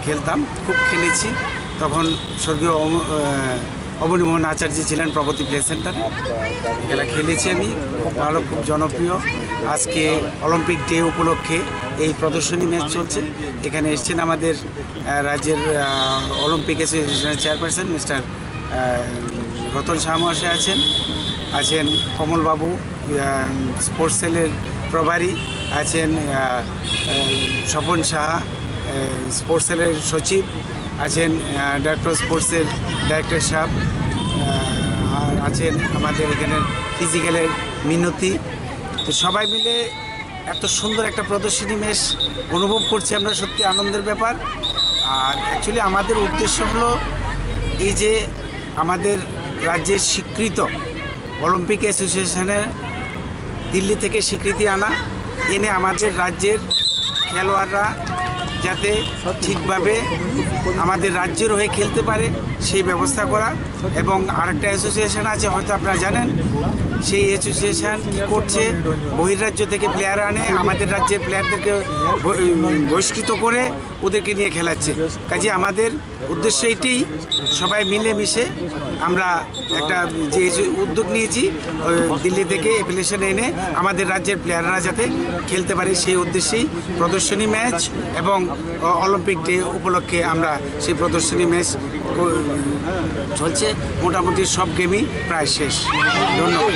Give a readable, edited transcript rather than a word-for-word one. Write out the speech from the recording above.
খেলতাম, খুব খেলেছি। তখন স্বর্গীয় অবনীমোহন আচার্য ছিলেন প্রগতি প্লে সেন্টারে, খেলা খেলেছি আমি, খুব ভালো, খুব জনপ্রিয়। আজকে অলিম্পিক ডে উপলক্ষে এই প্রদর্শনী ম্যাচ চলছে। এখানে এসছেন আমাদের রাজ্যের অলিম্পিক অ্যাসোসিয়েশনের চেয়ারপারসন মিস্টার রতন শাহ মহাশয় আছেন কমলবাবু স্পোর্টস সেলের প্রভারী, আছেন স্বপন সাহা স্পোর্টস সেলের সচিব, আছেন ডাক্তার স্পোর্টসের ডাইরেক্টর সাহেব, আর আছেন আমাদের এখানের ফিজিক্যালের মিনতি। তো সবাই মিলে এত সুন্দর একটা প্রদর্শনী ম্যাচ অনুভব করছি আমরা, সত্যি আনন্দের ব্যাপার। আর অ্যাকচুয়ালি আমাদের উদ্দেশ্য হলো এই যে আমাদের রাজ্যের স্বীকৃত অলিম্পিক অ্যাসোসিয়েশনের দিল্লি থেকে স্বীকৃতি এনে আমাদের রাজ্যের খেলোয়াড়রা যাতে ঠিকভাবে আমাদের রাজ্যের হয়ে খেলতে পারে সেই ব্যবস্থা করা। এবং আরেকটা অ্যাসোসিয়েশন আছে, হয়তো আপনারা জানেন, সেই অ্যাসোসিয়েশন কী করছে, বহির্রাজ্য থেকে প্লেয়ার আনে, আমাদের রাজ্যের প্লেয়ারদেরকে বহিষ্কৃত করে ওদেরকে নিয়ে খেলাচ্ছে। কাজে আমাদের উদ্দেশ্য এটাই, সবাই মিলেমিশে আমরা একটা যে উদ্যোগ নিয়েছি দিল্লি থেকে অ্যাপ্লিকেশন এনে আমাদের রাজ্যের প্লেয়াররা যাতে খেলতে পারে সেই উদ্দেশ্যেই প্রদর্শনী ম্যাচ। এবং অলিম্পিক ডে উপলক্ষে আমরা সেই প্রদর্শনী ম্যাচ চলছে। মোটামুটি সব গেমই প্রায় শেষ। ধন্যবাদ।